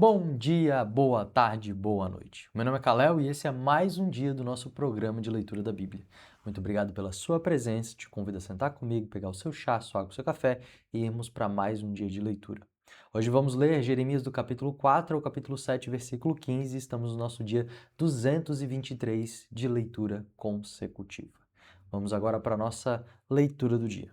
Bom dia, boa tarde, boa noite. Meu nome é Kalel e esse é mais um dia do nosso programa de leitura da Bíblia. Muito obrigado pela sua presença, te convido a sentar comigo, pegar o seu chá, sua água, o seu café e irmos para mais um dia de leitura. Hoje vamos ler Jeremias do capítulo 4 ao capítulo 7, versículo 15. Estamos no nosso dia 223 de leitura consecutiva. Vamos agora para a nossa leitura do dia.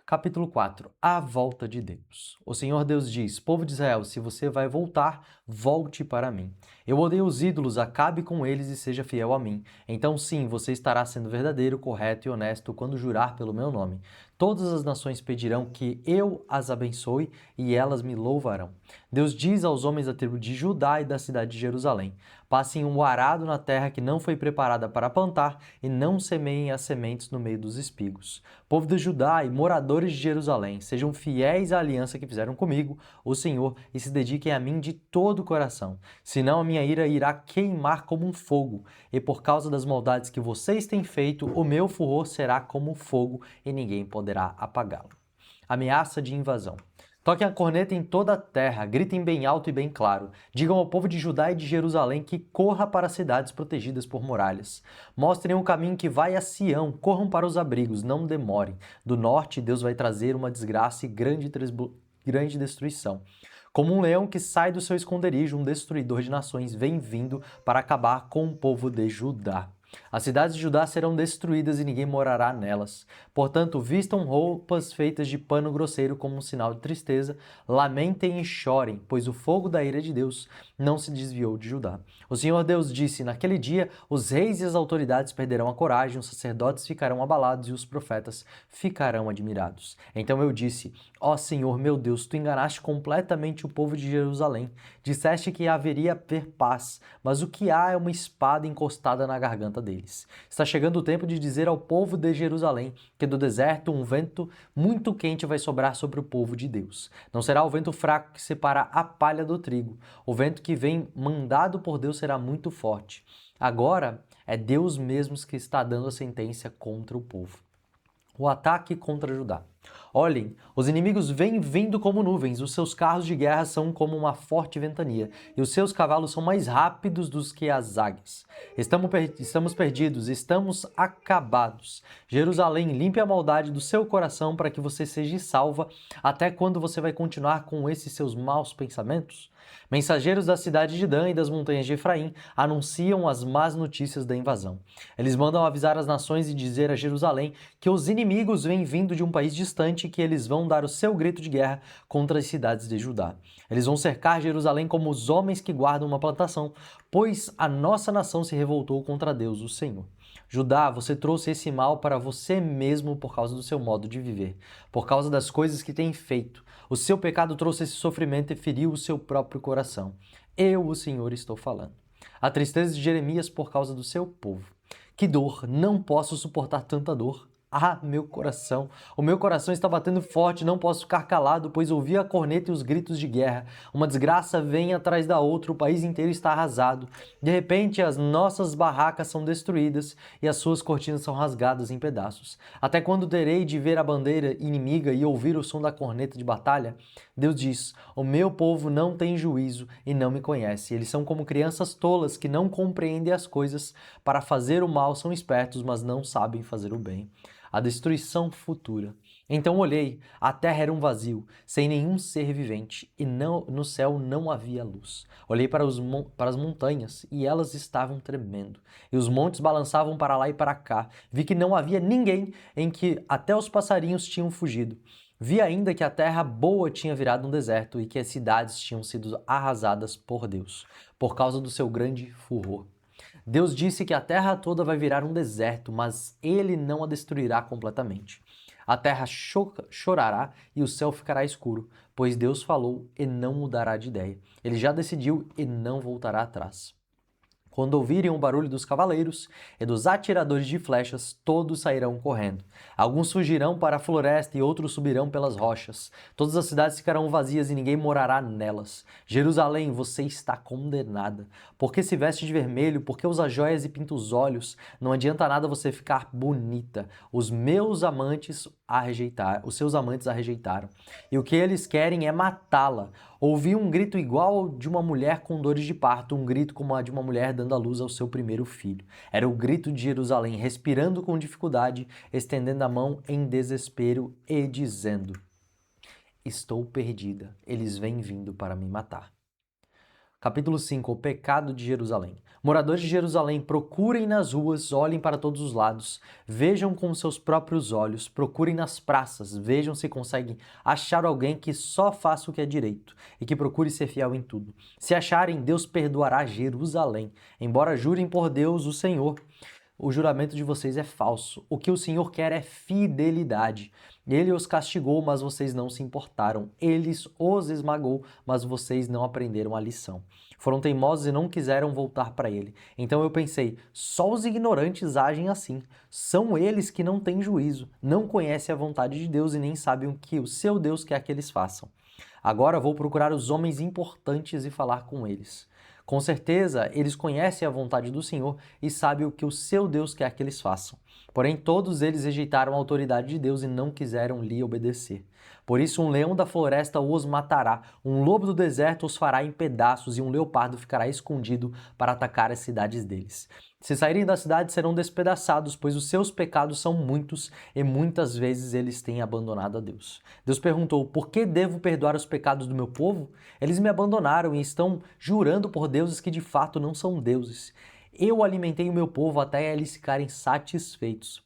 Capítulo 4. A volta de Deus. O Senhor Deus diz: Povo de Israel, se você vai voltar, volte para mim. Eu odeio os ídolos, acabe com eles e seja fiel a mim. Então sim, você estará sendo verdadeiro, correto e honesto quando jurar pelo meu nome. Todas as nações pedirão que eu as abençoe e elas me louvarão. Deus diz aos homens da tribo de Judá e da cidade de Jerusalém: Passem um arado na terra que não foi preparada para plantar e não semeiem as sementes no meio dos espigos. Povo de Judá e moradores de Jerusalém, sejam fiéis à aliança que fizeram comigo, o Senhor, e se dediquem a mim de todo o coração. Senão a minha ira irá queimar como um fogo, e por causa das maldades que vocês têm feito, o meu furor será como fogo e ninguém poderá apagá-lo. Ameaça de invasão. Toquem a corneta em toda a terra, gritem bem alto e bem claro. Digam ao povo de Judá e de Jerusalém que corra para as cidades protegidas por muralhas. Mostrem um caminho que vai a Sião, corram para os abrigos, não demorem. Do norte, Deus vai trazer uma desgraça e grande destruição. Como um leão que sai do seu esconderijo, um destruidor de nações vem vindo para acabar com o povo de Judá. As cidades de Judá serão destruídas e ninguém morará nelas. Portanto, vistam roupas feitas de pano grosseiro como um sinal de tristeza, lamentem e chorem, pois o fogo da ira de Deus não se desviou de Judá. O Senhor Deus disse: Naquele dia, os reis e as autoridades perderão a coragem, os sacerdotes ficarão abalados e os profetas ficarão admirados. Então eu disse: Ó Senhor, meu Deus, tu enganaste completamente o povo de Jerusalém. Disseste que haveria ter paz, mas o que há é uma espada encostada na garganta deles. Está chegando o tempo de dizer ao povo de Jerusalém que do deserto um vento muito quente vai sobrar sobre o povo de Deus. Não será o vento fraco que separa a palha do trigo. O vento que vem mandado por Deus será muito forte. Agora é Deus mesmo que está dando a sentença contra o povo. O ataque contra Judá. Olhem, os inimigos vêm vindo como nuvens, os seus carros de guerra são como uma forte ventania, e os seus cavalos são mais rápidos do que as águias. Estamos perdidos, estamos acabados. Jerusalém, limpe a maldade do seu coração para que você seja salva. Até quando você vai continuar com esses seus maus pensamentos? Mensageiros da cidade de Dan e das montanhas de Efraim anunciam as más notícias da invasão. Eles mandam avisar as nações e dizer a Jerusalém que os inimigos vêm vindo de um país distante e que eles vão dar o seu grito de guerra contra as cidades de Judá. Eles vão cercar Jerusalém como os homens que guardam uma plantação, pois a nossa nação se revoltou contra Deus, o Senhor. Judá, você trouxe esse mal para você mesmo por causa do seu modo de viver, por causa das coisas que tem feito. O seu pecado trouxe esse sofrimento e feriu o seu próprio coração. Eu, o Senhor, estou falando. A tristeza de Jeremias por causa do seu povo. Que dor! Não posso suportar tanta dor. Ah, meu coração! O meu coração está batendo forte, não posso ficar calado, pois ouvi a corneta e os gritos de guerra. Uma desgraça vem atrás da outra, o país inteiro está arrasado. De repente, as nossas barracas são destruídas e as suas cortinas são rasgadas em pedaços. Até quando terei de ver a bandeira inimiga e ouvir o som da corneta de batalha? Deus diz: O meu povo não tem juízo e não me conhece. Eles são como crianças tolas que não compreendem as coisas. Para fazer o mal são espertos, mas não sabem fazer o bem. A destruição futura. Então olhei, a terra era um vazio, sem nenhum ser vivente, e no céu não havia luz. Olhei para as montanhas, e elas estavam tremendo, e os montes balançavam para lá e para cá. Vi que não havia ninguém, em que até os passarinhos tinham fugido. Vi ainda que a terra boa tinha virado um deserto, e que as cidades tinham sido arrasadas por Deus, por causa do seu grande furor. Deus disse que a terra toda vai virar um deserto, mas ele não a destruirá completamente. A terra chorará e o céu ficará escuro, pois Deus falou e não mudará de ideia. Ele já decidiu e não voltará atrás. Quando ouvirem o barulho dos cavaleiros e dos atiradores de flechas, todos sairão correndo. Alguns fugirão para a floresta e outros subirão pelas rochas. Todas as cidades ficarão vazias e ninguém morará nelas. Jerusalém, você está condenada. Por que se veste de vermelho? Por que usa joias e pinta os olhos? Não adianta nada você ficar bonita. Os meus amantes os seus amantes a rejeitaram. E o que eles querem é matá-la. Ouvi um grito igual ao de uma mulher com dores de parto, um grito como a de uma mulher dando à luz ao seu primeiro filho. Era o grito de Jerusalém, respirando com dificuldade, estendendo a mão em desespero e dizendo: estou perdida, eles vêm vindo para me matar. Capítulo 5. O pecado de Jerusalém. Moradores de Jerusalém, procurem nas ruas, olhem para todos os lados, vejam com seus próprios olhos, procurem nas praças, vejam se conseguem achar alguém que só faça o que é direito e que procure ser fiel em tudo. Se acharem, Deus perdoará Jerusalém. Embora jurem por Deus, o Senhor, o juramento de vocês é falso. O que o Senhor quer é fidelidade. Ele os castigou, mas vocês não se importaram. Ele os esmagou, mas vocês não aprenderam a lição. Foram teimosos e não quiseram voltar para ele. Então eu pensei, só os ignorantes agem assim. São eles que não têm juízo, não conhecem a vontade de Deus e nem sabem o que o seu Deus quer que eles façam. Agora vou procurar os homens importantes e falar com eles. Com certeza, eles conhecem a vontade do Senhor e sabem o que o seu Deus quer que eles façam. Porém, todos eles rejeitaram a autoridade de Deus e não quiseram lhe obedecer. Por isso, um leão da floresta os matará, um lobo do deserto os fará em pedaços e um leopardo ficará escondido para atacar as cidades deles. Se saírem da cidade, serão despedaçados, pois os seus pecados são muitos e muitas vezes eles têm abandonado a Deus. Deus perguntou: por que devo perdoar os pecados do meu povo? Eles me abandonaram e estão jurando por deuses que de fato não são deuses. Eu alimentei o meu povo até eles ficarem satisfeitos.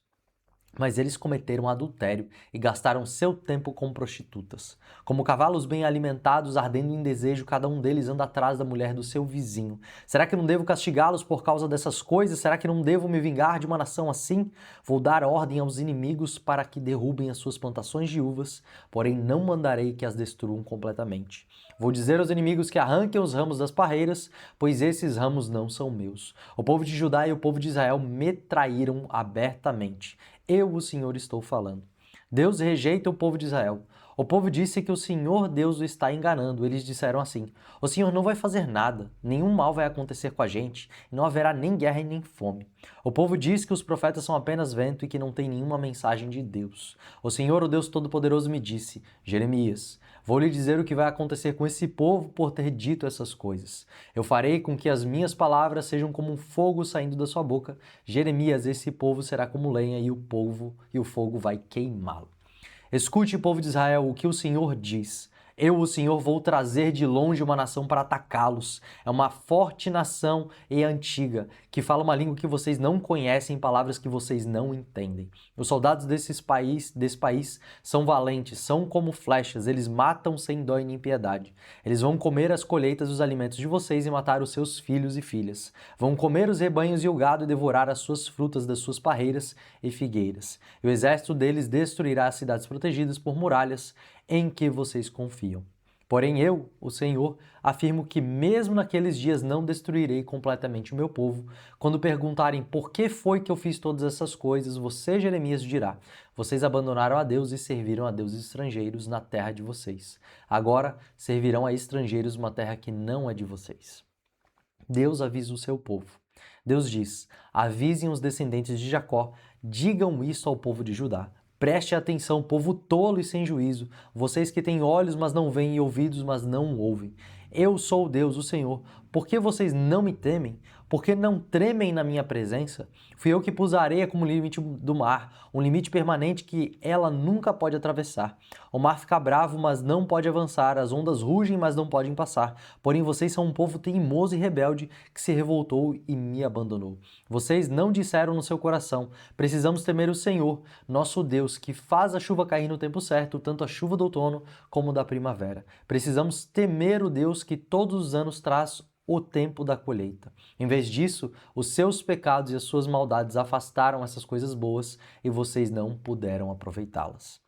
Mas eles cometeram adultério e gastaram seu tempo com prostitutas. Como cavalos bem alimentados, ardendo em desejo, cada um deles anda atrás da mulher do seu vizinho. Será que não devo castigá-los por causa dessas coisas? Será que não devo me vingar de uma nação assim? Vou dar ordem aos inimigos para que derrubem as suas plantações de uvas, porém não mandarei que as destruam completamente. Vou dizer aos inimigos que arranquem os ramos das parreiras, pois esses ramos não são meus. O povo de Judá e o povo de Israel me traíram abertamente. Eu, o Senhor, estou falando. Deus rejeita o povo de Israel. O povo disse que o Senhor Deus o está enganando. Eles disseram assim: o Senhor não vai fazer nada, nenhum mal vai acontecer com a gente, e não haverá nem guerra e nem fome. O povo diz que os profetas são apenas vento e que não tem nenhuma mensagem de Deus. O Senhor, o Deus Todo-Poderoso, me disse: Jeremias, vou lhe dizer o que vai acontecer com esse povo por ter dito essas coisas. Eu farei com que as minhas palavras sejam como um fogo saindo da sua boca. Jeremias, esse povo será como lenha e o fogo vai queimá-lo. Escute, povo de Israel, o que o Senhor diz. Eu, o Senhor, vou trazer de longe uma nação para atacá-los. É uma forte nação e antiga, que fala uma língua que vocês não conhecem, palavras que vocês não entendem. Os soldados desse país são valentes, são como flechas, eles matam sem dó e nem piedade. Eles vão comer as colheitas dos alimentos de vocês e matar os seus filhos e filhas. Vão comer os rebanhos e o gado e devorar as suas frutas das suas parreiras e figueiras. E o exército deles destruirá as cidades protegidas por muralhas em que vocês confiam. Porém eu, o Senhor, afirmo que mesmo naqueles dias não destruirei completamente o meu povo. Quando perguntarem por que foi que eu fiz todas essas coisas, você, Jeremias, dirá: vocês abandonaram a Deus e serviram a deuses estrangeiros na terra de vocês. Agora servirão a estrangeiros uma terra que não é de vocês. Deus avisa o seu povo. Deus diz: avisem os descendentes de Jacó, digam isso ao povo de Judá. Preste atenção, povo tolo e sem juízo, vocês que têm olhos, mas não veem, e ouvidos, mas não ouvem. Eu sou Deus, o Senhor. Por que vocês não me temem? Por que não tremem na minha presença? Fui eu que pus a areia como limite do mar, um limite permanente que ela nunca pode atravessar. O mar fica bravo, mas não pode avançar, as ondas rugem, mas não podem passar. Porém, vocês são um povo teimoso e rebelde que se revoltou e me abandonou. Vocês não disseram no seu coração: precisamos temer o Senhor, nosso Deus, que faz a chuva cair no tempo certo, tanto a chuva do outono como da primavera. Precisamos temer o Deus que todos os anos traz o tempo da colheita. Em vez disso, os seus pecados e as suas maldades afastaram essas coisas boas e vocês não puderam aproveitá-las.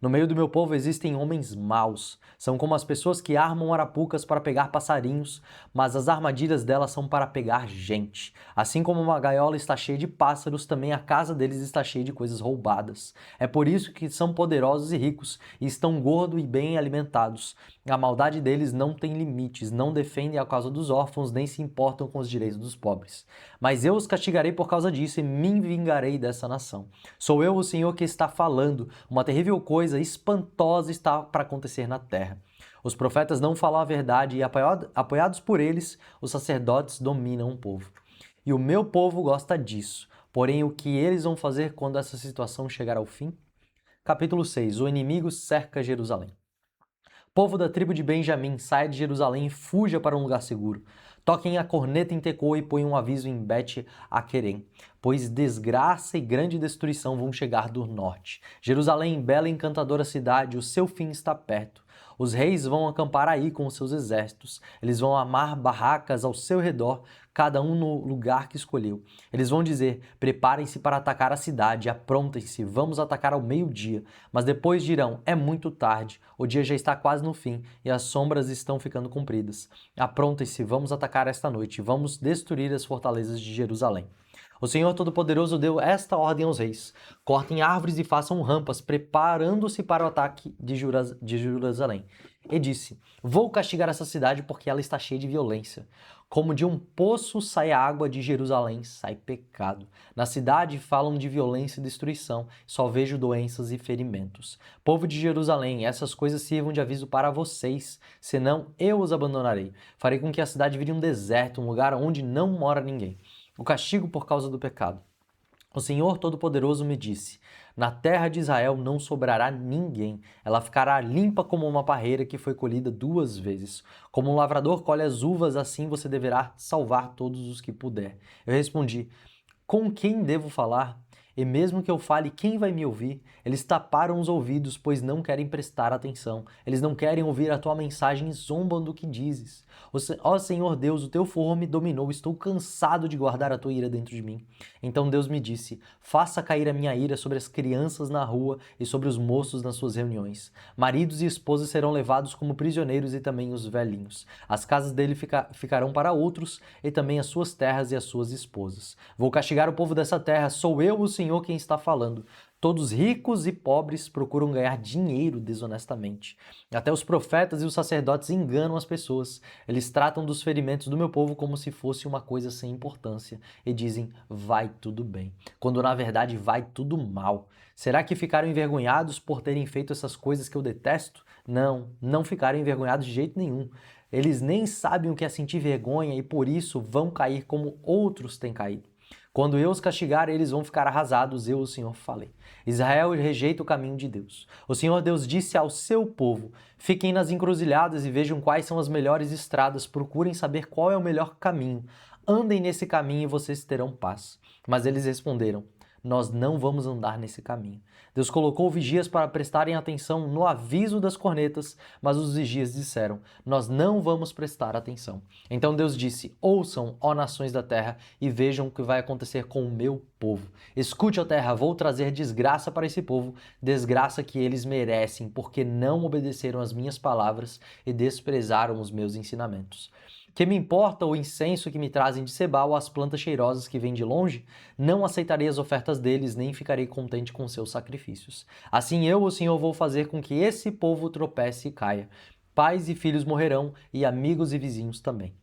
No meio do meu povo existem homens maus. São como as pessoas que armam arapucas para pegar passarinhos, mas as armadilhas delas são para pegar gente. Assim como uma gaiola está cheia de pássaros, também a casa deles está cheia de coisas roubadas. É por isso que são poderosos e ricos, e estão gordos e bem alimentados. A maldade deles não tem limites, não defendem a causa dos órfãos, nem se importam com os direitos dos pobres. Mas eu os castigarei por causa disso e me vingarei dessa nação. Sou eu, o Senhor, que está falando. Uma terrível coisa espantosa está para acontecer na terra. Os profetas não falam a verdade e, apoiados por eles, os sacerdotes dominam o povo. E o meu povo gosta disso. Porém, o que eles vão fazer quando essa situação chegar ao fim? Capítulo 6. O inimigo cerca Jerusalém. Povo da tribo de Benjamim, saia de Jerusalém e fuja para um lugar seguro. Toquem a corneta em Tecoa e ponham um aviso em Bet-Aquerem, pois desgraça e grande destruição vão chegar do norte. Jerusalém, bela e encantadora cidade, o seu fim está perto. Os reis vão acampar aí com os seus exércitos. Eles vão armar barracas ao seu redor, cada um no lugar que escolheu. Eles vão dizer: preparem-se para atacar a cidade, aprontem-se, vamos atacar ao meio-dia. Mas depois dirão: é muito tarde, o dia já está quase no fim e as sombras estão ficando compridas. Aprontem-se, vamos atacar esta noite, vamos destruir as fortalezas de Jerusalém. O Senhor Todo-Poderoso deu esta ordem aos reis: cortem árvores e façam rampas, preparando-se para o ataque de Jerusalém. E disse: vou castigar essa cidade porque ela está cheia de violência. Como de um poço sai a água, de Jerusalém sai pecado. Na cidade falam de violência e destruição, só vejo doenças e ferimentos. Povo de Jerusalém, essas coisas sirvam de aviso para vocês, senão eu os abandonarei. Farei com que a cidade vire um deserto, um lugar onde não mora ninguém. O castigo por causa do pecado. O Senhor Todo-Poderoso me disse: na terra de Israel não sobrará ninguém. Ela ficará limpa como uma parreira que foi colhida 2 vezes. Como um lavrador colhe as uvas, assim você deverá salvar todos os que puder. Eu respondi: com quem devo falar? E mesmo que eu fale, quem vai me ouvir? Eles taparam os ouvidos, pois não querem prestar atenção. Eles não querem ouvir a tua mensagem e zombam do que dizes. Ó Senhor Deus, o teu furor me dominou, estou cansado de guardar a tua ira dentro de mim. Então Deus me disse: faça cair a minha ira sobre as crianças na rua e sobre os moços nas suas reuniões. Maridos e esposas serão levados como prisioneiros e também os velhinhos. As casas dele ficarão para outros e também as suas terras e as suas esposas. Vou castigar o povo dessa terra, sou eu, o Senhor, quem está falando. Todos ricos e pobres procuram ganhar dinheiro desonestamente. Até os profetas e os sacerdotes enganam as pessoas. Eles tratam dos ferimentos do meu povo como se fosse uma coisa sem importância e dizem: vai tudo bem, quando na verdade vai tudo mal. Será que ficaram envergonhados por terem feito essas coisas que eu detesto? Não, não ficaram envergonhados de jeito nenhum. Eles nem sabem o que é sentir vergonha e por isso vão cair como outros têm caído. Quando eu os castigar, eles vão ficar arrasados, eu, o Senhor, falei. Israel rejeita o caminho de Deus. O Senhor Deus disse ao seu povo: fiquem nas encruzilhadas e vejam quais são as melhores estradas, procurem saber qual é o melhor caminho. Andem nesse caminho e vocês terão paz. Mas eles responderam: nós não vamos andar nesse caminho. Deus colocou vigias para prestarem atenção no aviso das cornetas, mas os vigias disseram: nós não vamos prestar atenção. Então Deus disse: ouçam, ó nações da terra, e vejam o que vai acontecer com o meu povo. Escute, ó terra, vou trazer desgraça para esse povo, desgraça que eles merecem, porque não obedeceram às minhas palavras e desprezaram os meus ensinamentos. Que me importa o incenso que me trazem de Sebá ou as plantas cheirosas que vêm de longe? Não aceitarei as ofertas deles, nem ficarei contente com seus sacrifícios. Assim eu, o Senhor, vou fazer com que esse povo tropece e caia. Pais e filhos morrerão, e amigos e vizinhos também.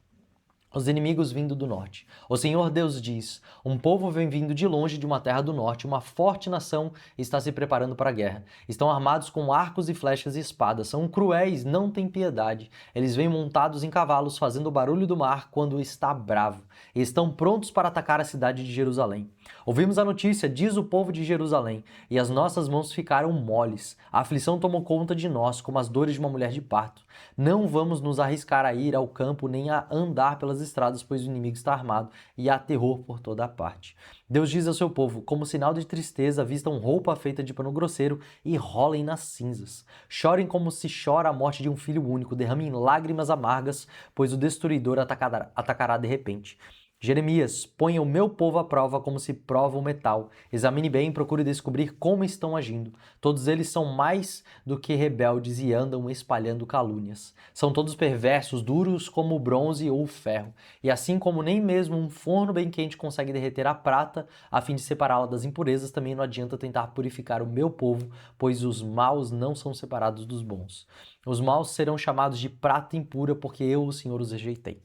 Os inimigos vindo do norte. O Senhor Deus diz: um povo vem vindo de longe de uma terra do norte, uma forte nação está se preparando para a guerra. Estão armados com arcos e flechas e espadas, são cruéis, não têm piedade. Eles vêm montados em cavalos, fazendo o barulho do mar quando está bravo, e estão prontos para atacar a cidade de Jerusalém. Ouvimos a notícia, diz o povo de Jerusalém, e as nossas mãos ficaram moles. A aflição tomou conta de nós, como as dores de uma mulher de parto. Não vamos nos arriscar a ir ao campo nem a andar pelas estradas, pois o inimigo está armado e há terror por toda a parte. Deus diz ao seu povo: como sinal de tristeza, vistam roupa feita de pano grosseiro e rolem nas cinzas. Chorem como se chora a morte de um filho único, derramem lágrimas amargas, pois o destruidor atacará de repente. Jeremias, ponha o meu povo à prova como se prova o metal. Examine bem e procure descobrir como estão agindo. Todos eles são mais do que rebeldes e andam espalhando calúnias. São todos perversos, duros como o bronze ou o ferro. E assim como nem mesmo um forno bem quente consegue derreter a prata a fim de separá-la das impurezas, também não adianta tentar purificar o meu povo, pois os maus não são separados dos bons. Os maus serão chamados de prata impura, porque eu, o Senhor, os rejeitei.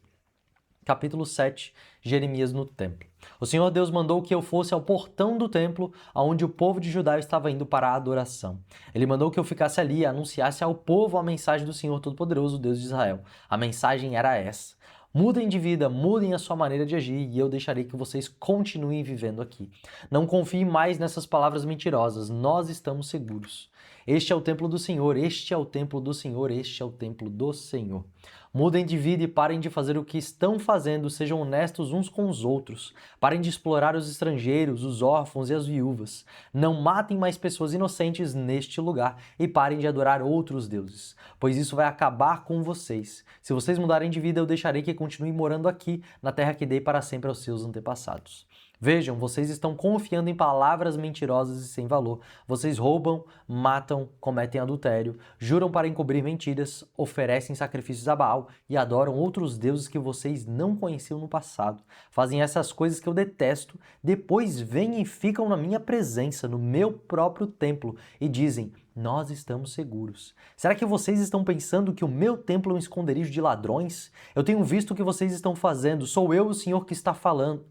Capítulo 7, Jeremias no templo. O Senhor Deus mandou que eu fosse ao portão do templo, aonde o povo de Judá estava indo para a adoração. Ele mandou que eu ficasse ali e anunciasse ao povo a mensagem do Senhor Todo-Poderoso, Deus de Israel. A mensagem era essa: mudem de vida, mudem a sua maneira de agir e eu deixarei que vocês continuem vivendo aqui. Não confiem mais nessas palavras mentirosas, nós estamos seguros. Este é o templo do Senhor, este é o templo do Senhor, este é o templo do Senhor. Mudem de vida e parem de fazer o que estão fazendo, sejam honestos uns com os outros. Parem de explorar os estrangeiros, os órfãos e as viúvas. Não matem mais pessoas inocentes neste lugar e parem de adorar outros deuses, pois isso vai acabar com vocês. Se vocês mudarem de vida, eu deixarei que continuem morando aqui, na terra que dei para sempre aos seus antepassados. Vejam, vocês estão confiando em palavras mentirosas e sem valor. Vocês roubam, matam, cometem adultério, juram para encobrir mentiras, oferecem sacrifícios a Baal e adoram outros deuses que vocês não conheciam no passado. Fazem essas coisas que eu detesto, depois vêm e ficam na minha presença, no meu próprio templo, e dizem: nós estamos seguros. Será que vocês estão pensando que o meu templo é um esconderijo de ladrões? Eu tenho visto o que vocês estão fazendo, sou eu o Senhor que está falando.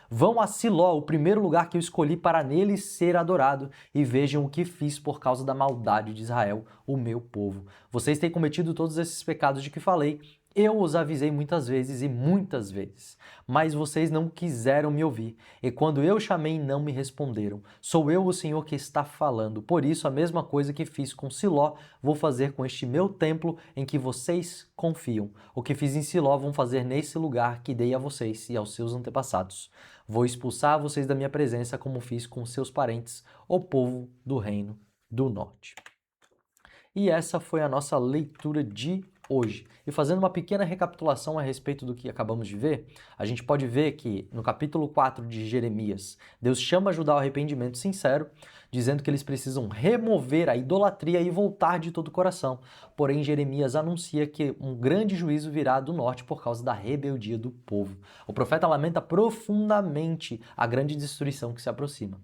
Vão a Siló, o primeiro lugar que eu escolhi para nele ser adorado, e vejam o que fiz por causa da maldade de Israel, o meu povo. Vocês têm cometido todos esses pecados de que falei. Eu os avisei muitas vezes, mas vocês não quiseram me ouvir, e quando eu chamei não me responderam. Sou eu o Senhor que está falando, por isso a mesma coisa que fiz com Siló, vou fazer com este meu templo em que vocês confiam. O que fiz em Siló vão fazer nesse lugar que dei a vocês e aos seus antepassados. Vou expulsar vocês da minha presença como fiz com seus parentes, o povo do reino do norte. E essa foi a nossa leitura de hoje. E fazendo uma pequena recapitulação a respeito do que acabamos de ver, a gente pode ver que no capítulo 4 de Jeremias, Deus chama Judá ao arrependimento sincero, dizendo que eles precisam remover a idolatria e voltar de todo o coração. Porém, Jeremias anuncia que um grande juízo virá do norte por causa da rebeldia do povo. O profeta lamenta profundamente a grande destruição que se aproxima.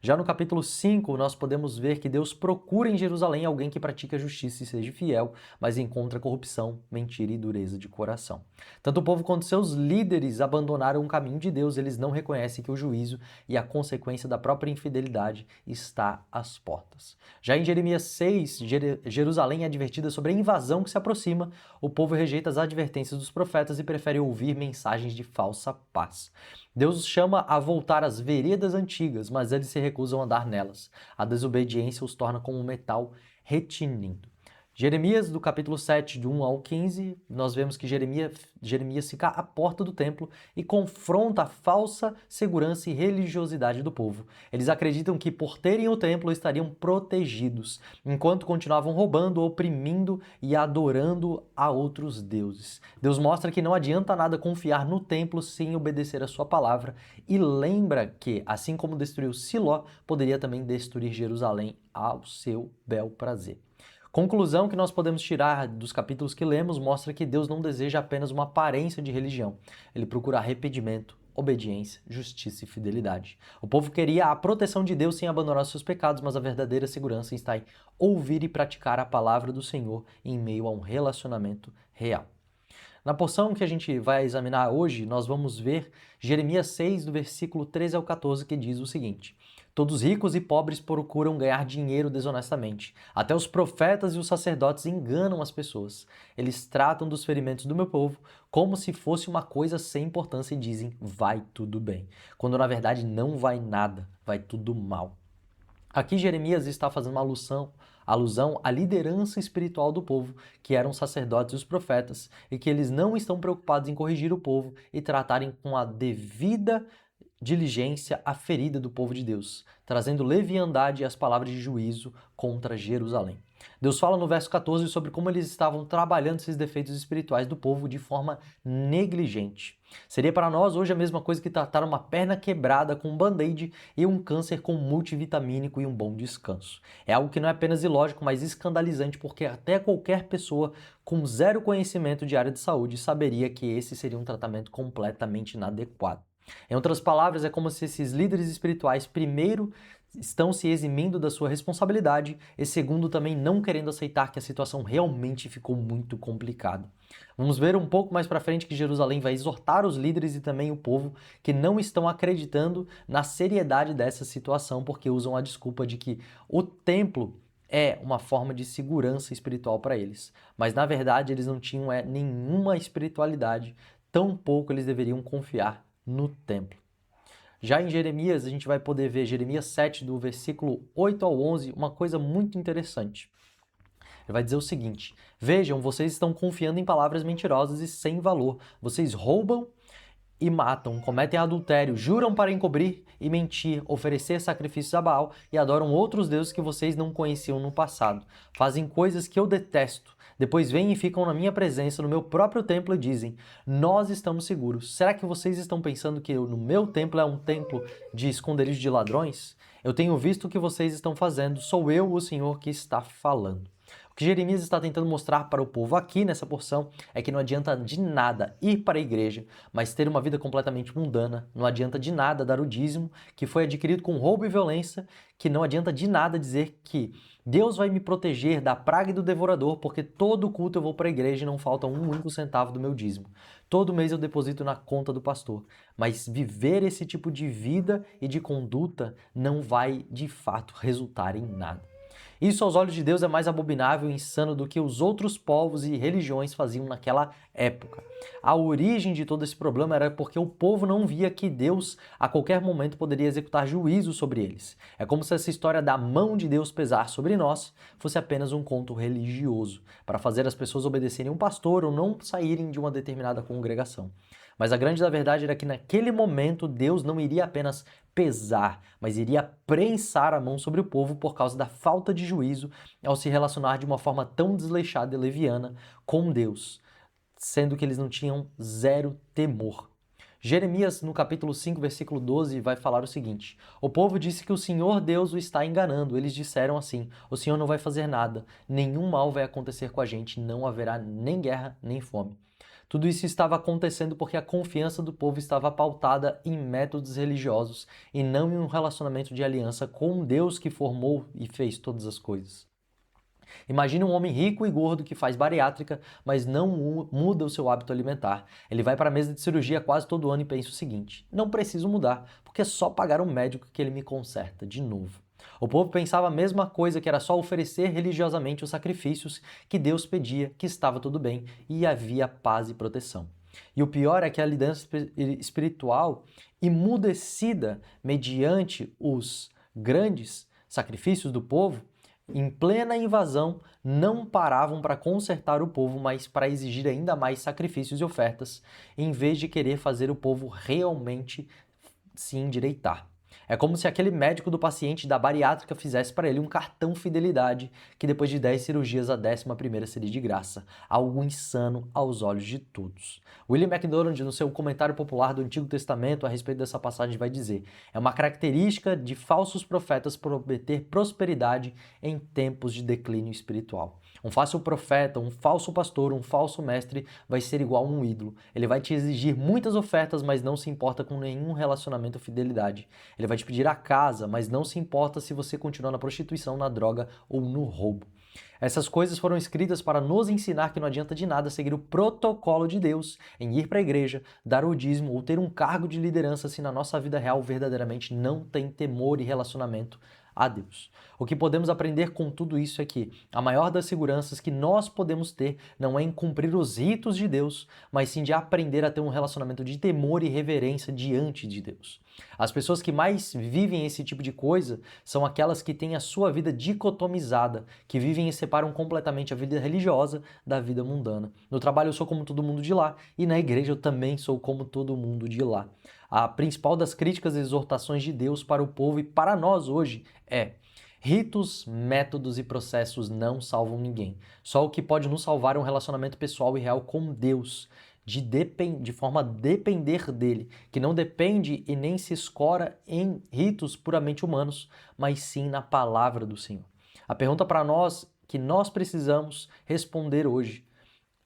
Já no capítulo 5, nós podemos ver que Deus procura em Jerusalém alguém que pratique a justiça e seja fiel, mas encontra corrupção, mentira e dureza de coração. Tanto o povo quanto seus líderes abandonaram o caminho de Deus, eles não reconhecem que o juízo e a consequência da própria infidelidade está às portas. Já em Jeremias 6, Jerusalém é advertida sobre a invasão que se aproxima, o povo rejeita as advertências dos profetas e prefere ouvir mensagens de falsa paz. Deus os chama a voltar às veredas antigas, mas eles se recusam a andar nelas. A desobediência os torna como um metal retinindo. Jeremias, do capítulo 7, de 1 ao 15, nós vemos que Jeremias fica à porta do templo e confronta a falsa segurança e religiosidade do povo. Eles acreditam que por terem o templo estariam protegidos, enquanto continuavam roubando, oprimindo e adorando a outros deuses. Deus mostra que não adianta nada confiar no templo sem obedecer a sua palavra e lembra que, assim como destruiu Siló, poderia também destruir Jerusalém ao seu bel prazer. Conclusão que nós podemos tirar dos capítulos que lemos mostra que Deus não deseja apenas uma aparência de religião. Ele procura arrependimento, obediência, justiça e fidelidade. O povo queria a proteção de Deus sem abandonar seus pecados, mas a verdadeira segurança está em ouvir e praticar a palavra do Senhor em meio a um relacionamento real. Na porção que a gente vai examinar hoje, nós vamos ver Jeremias 6, do versículo 13 ao 14, que diz o seguinte: todos ricos e pobres procuram ganhar dinheiro desonestamente. Até os profetas e os sacerdotes enganam as pessoas. Eles tratam dos ferimentos do meu povo como se fosse uma coisa sem importância e dizem, vai tudo bem. Quando na verdade não vai nada, vai tudo mal. Aqui Jeremias está fazendo uma alusão à liderança espiritual do povo, que eram os sacerdotes e os profetas, e que eles não estão preocupados em corrigir o povo e tratarem com a devida diligência a ferida do povo de Deus, trazendo leviandade e as palavras de juízo contra Jerusalém. Deus fala no verso 14 sobre como eles estavam trabalhando esses defeitos espirituais do povo de forma negligente. Seria para nós hoje a mesma coisa que tratar uma perna quebrada com um band-aid e um câncer com multivitamínico e um bom descanso. É algo que não é apenas ilógico, mas escandalizante, porque até qualquer pessoa com zero conhecimento de área de saúde saberia que esse seria um tratamento completamente inadequado. Em outras palavras, é como se esses líderes espirituais, primeiro, estão se eximindo da sua responsabilidade e, segundo, também não querendo aceitar que a situação realmente ficou muito complicada. Vamos ver um pouco mais para frente que Jerusalém vai exortar os líderes e também o povo que não estão acreditando na seriedade dessa situação, porque usam a desculpa de que o templo é uma forma de segurança espiritual para eles. Mas na verdade eles não tinham nenhuma espiritualidade, tampouco eles deveriam confiar no templo. Já em Jeremias, a gente vai poder ver, Jeremias 7, do versículo 8 ao 11, uma coisa muito interessante. Ele vai dizer o seguinte: vejam, vocês estão confiando em palavras mentirosas e sem valor. Vocês roubam e matam, cometem adultério, juram para encobrir e mentir, oferecer sacrifícios a Baal e adoram outros deuses que vocês não conheciam no passado. Fazem coisas que eu detesto. Depois vêm e ficam na minha presença, no meu próprio templo, e dizem: nós estamos seguros. Será que vocês estão pensando que no meu templo é um templo de esconderijo de ladrões? Eu tenho visto o que vocês estão fazendo, sou eu, o Senhor, que está falando. O que Jeremias está tentando mostrar para o povo aqui nessa porção é que não adianta de nada ir para a igreja, mas ter uma vida completamente mundana. Não adianta de nada dar o dízimo, que foi adquirido com roubo e violência, que não adianta de nada dizer que Deus vai me proteger da praga e do devorador, porque todo culto eu vou para a igreja e não falta um único centavo do meu dízimo. Todo mês eu deposito na conta do pastor. Mas viver esse tipo de vida e de conduta não vai, de fato, resultar em nada. Isso aos olhos de Deus é mais abominável e insano do que os outros povos e religiões faziam naquela época. A origem de todo esse problema era porque o povo não via que Deus a qualquer momento poderia executar juízo sobre eles. É como se essa história da mão de Deus pesar sobre nós fosse apenas um conto religioso, para fazer as pessoas obedecerem um pastor ou não saírem de uma determinada congregação. Mas a grande verdade era que naquele momento Deus não iria apenas pesar, mas iria prensar a mão sobre o povo por causa da falta de juízo ao se relacionar de uma forma tão desleixada e leviana com Deus, sendo que eles não tinham zero temor. Jeremias, no capítulo 5, versículo 12, vai falar o seguinte: o povo disse que o Senhor Deus o está enganando. Eles disseram assim: o Senhor não vai fazer nada, nenhum mal vai acontecer com a gente, não haverá nem guerra, nem fome. Tudo isso estava acontecendo porque a confiança do povo estava pautada em métodos religiosos e não em um relacionamento de aliança com um Deus que formou e fez todas as coisas. Imagine um homem rico e gordo que faz bariátrica, mas não muda o seu hábito alimentar. Ele vai para a mesa de cirurgia quase todo ano e pensa o seguinte: não preciso mudar, porque é só pagar um médico que ele me conserta de novo. O povo pensava a mesma coisa, que era só oferecer religiosamente os sacrifícios que Deus pedia, que estava tudo bem e havia paz e proteção. E o pior é que a liderança espiritual, emudecida mediante os grandes sacrifícios do povo, em plena invasão, não paravam para consertar o povo, mas para exigir ainda mais sacrifícios e ofertas, em vez de querer fazer o povo realmente se endireitar. É como se aquele médico do paciente da bariátrica fizesse para ele um cartão fidelidade que depois de 10 cirurgias a 11ª seria de graça. Algo insano aos olhos de todos. William MacDonald, no seu comentário popular do Antigo Testamento a respeito dessa passagem, vai dizer: é uma característica de falsos profetas prometer prosperidade em tempos de declínio espiritual. Um falso profeta, um falso pastor, um falso mestre vai ser igual a um ídolo. Ele vai te exigir muitas ofertas, mas não se importa com nenhum relacionamento ou fidelidade. Ele vai te pedir a casa, mas não se importa se você continuar na prostituição, na droga ou no roubo. Essas coisas foram escritas para nos ensinar que não adianta de nada seguir o protocolo de Deus em ir para a igreja, dar o dízimo ou ter um cargo de liderança se na nossa vida real verdadeiramente não tem temor e relacionamento a Deus. O que podemos aprender com tudo isso é que a maior das seguranças que nós podemos ter não é em cumprir os ritos de Deus, mas sim de aprender a ter um relacionamento de temor e reverência diante de Deus. As pessoas que mais vivem esse tipo de coisa são aquelas que têm a sua vida dicotomizada, que vivem e separam completamente a vida religiosa da vida mundana. No trabalho eu sou como todo mundo de lá e na igreja eu também sou como todo mundo de lá. A principal das críticas e exortações de Deus para o povo e para nós hoje é: Ritos, métodos e processos não salvam ninguém. Só o que pode nos salvar é um relacionamento pessoal e real com Deus, de forma a depender dele, que não depende e nem se escora em ritos puramente humanos, mas sim na palavra do Senhor. A pergunta para nós que nós precisamos responder hoje: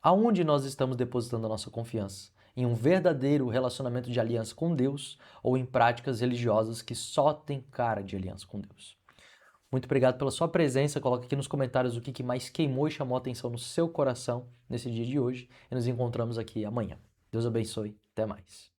aonde nós estamos depositando a nossa confiança? Em um verdadeiro relacionamento de aliança com Deus ou em práticas religiosas que só têm cara de aliança com Deus? Muito obrigado pela sua presença. Coloque aqui nos comentários o que mais queimou e chamou a atenção no seu coração nesse dia de hoje. E nos encontramos aqui amanhã. Deus abençoe. Até mais.